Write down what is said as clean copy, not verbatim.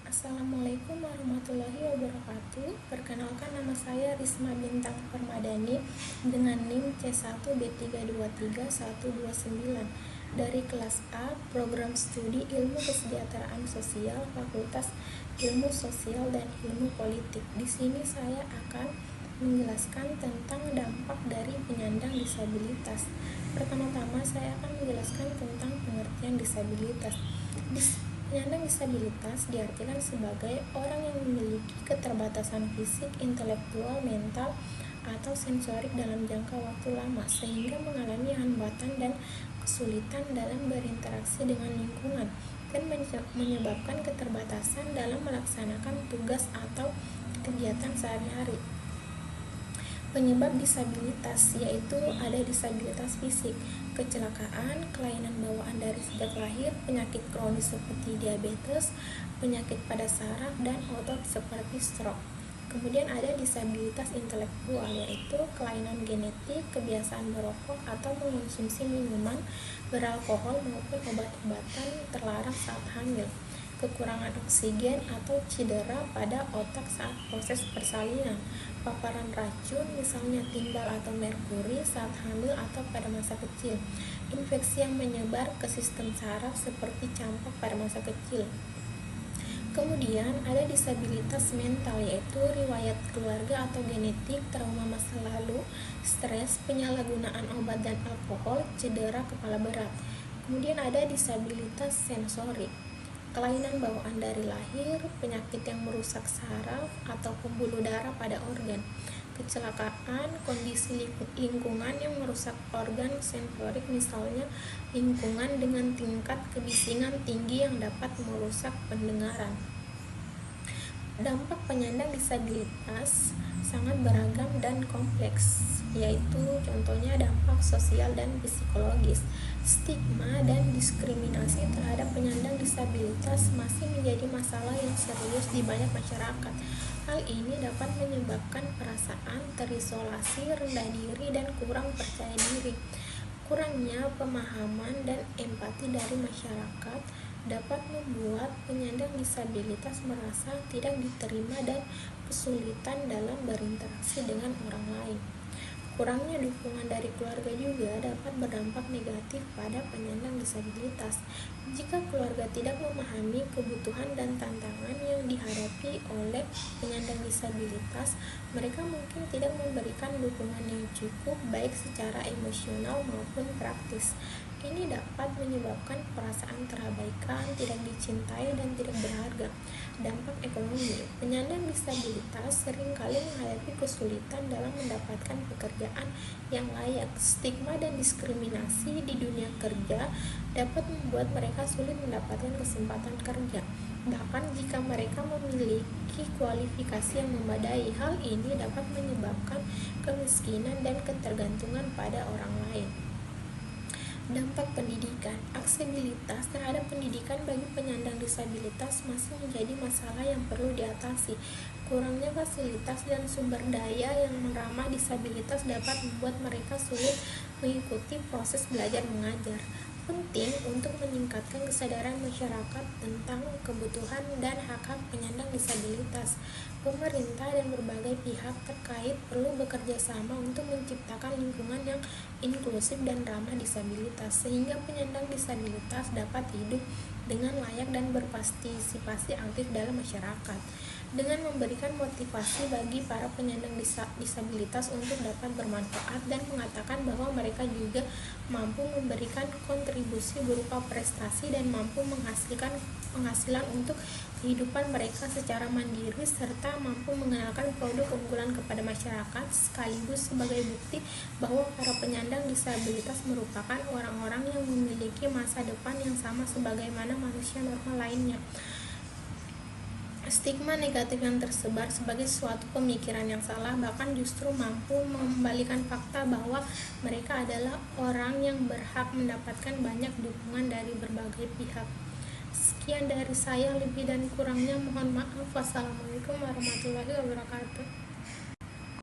Assalamualaikum warahmatullahi wabarakatuh. Perkenalkan, nama saya Risma Bintang Permadani dengan NIM C1B323-129 dari kelas A, Program Studi Ilmu Kesejahteraan Sosial, Fakultas Ilmu Sosial dan Ilmu Politik. Di sini saya akan menjelaskan tentang dampak dari penyandang disabilitas. Pertama-tama saya akan menjelaskan tentang pengertian disabilitas. Penyandang disabilitas diartikan sebagai orang yang memiliki keterbatasan fisik, intelektual, mental, atau sensorik dalam jangka waktu lama sehingga mengalami hambatan dan kesulitan dalam berinteraksi dengan lingkungan dan menyebabkan keterbatasan dalam melaksanakan tugas atau kegiatan sehari-hari. Penyebab disabilitas yaitu ada disabilitas fisik, kecelakaan, kelainan bawaan dari sejak lahir, penyakit kronis seperti diabetes, penyakit pada saraf dan otot seperti stroke. Kemudian ada disabilitas intelektual yaitu kelainan genetik, kebiasaan merokok atau mengonsumsi minuman beralkohol maupun obat-obatan terlarang saat hamil, kekurangan oksigen atau cedera pada otak saat proses persalinan, paparan racun misalnya timbal atau merkuri saat hamil atau pada masa kecil, infeksi yang menyebar ke sistem saraf seperti campak pada masa kecil. Kemudian ada disabilitas mental yaitu riwayat keluarga atau genetik, trauma masa lalu, stres, penyalahgunaan obat dan alkohol, cedera kepala berat. Kemudian ada disabilitas sensorik, kelainan bawaan dari lahir, penyakit yang merusak saraf atau pembuluh darah pada organ, kecelakaan, kondisi lingkungan yang merusak organ sensorik misalnya lingkungan dengan tingkat kebisingan tinggi yang dapat merusak pendengaran. Dampak penyandang disabilitas sangat beragam dan kompleks, yaitu contohnya dampak sosial dan psikologis. Stigma dan diskriminasi terhadap penyandang disabilitas masih menjadi masalah yang serius di banyak masyarakat. Hal ini dapat menyebabkan perasaan terisolasi, rendah diri, dan kurang percaya diri. Kurangnya pemahaman dan empati dari masyarakat dapat membuat penyandang disabilitas merasa tidak diterima dan kesulitan dalam berinteraksi dengan orang lain. Kurangnya dukungan dari keluarga juga dapat berdampak negatif pada penyandang disabilitas. Jika keluarga tidak memahami kebutuhan dan tantangan yang dihadapi oleh penyandang disabilitas, mereka mungkin tidak memberikan dukungan yang cukup baik secara emosional maupun praktis. Ini dapat menyebabkan perasaan terabaikan, tidak dicintai, dan tidak berharga. Dampak ekonomi, penyandang disabilitas seringkali menghadapi kesulitan dalam mendapatkan pekerjaan yang layak. Stigma dan diskriminasi di dunia kerja dapat membuat mereka sulit mendapatkan kesempatan kerja. Bahkan jika mereka memiliki kualifikasi yang memadai, hal ini dapat menyebabkan kemiskinan dan ketergantungan pada orang lain. Dampak pendidikan, aksesibilitas terhadap pendidikan bagi penyandang disabilitas masih menjadi masalah yang perlu diatasi. Kurangnya fasilitas dan sumber daya yang ramah disabilitas dapat membuat mereka sulit mengikuti proses belajar mengajar. Penting untuk meningkatkan kesadaran masyarakat tentang kebutuhan dan hak-hak penyandang disabilitas. Pemerintah dan berbagai pihak terkait perlu bekerja sama untuk menciptakan lingkungan yang inklusif dan ramah disabilitas, sehingga penyandang disabilitas dapat hidup dengan layak dan berpartisipasi aktif dalam masyarakat. Dengan memberikan motivasi bagi para penyandang disabilitas untuk dapat bermanfaat dan mengatakan bahwa mereka juga mampu memberikan kontribusi berupa prestasi dan mampu menghasilkan penghasilan untuk kehidupan mereka secara mandiri serta mampu mengenalkan produk unggulan kepada masyarakat, sekaligus sebagai bukti bahwa para penyandang disabilitas merupakan orang-orang yang memiliki masa depan yang sama sebagaimana manusia normal lainnya. Stigma negatif yang tersebar sebagai suatu pemikiran yang salah bahkan justru mampu mengembalikan fakta bahwa mereka adalah orang yang berhak mendapatkan banyak dukungan dari berbagai pihak. Sekian dari saya, lebih dan kurangnya mohon maaf. Wassalamualaikum warahmatullahi wabarakatuh.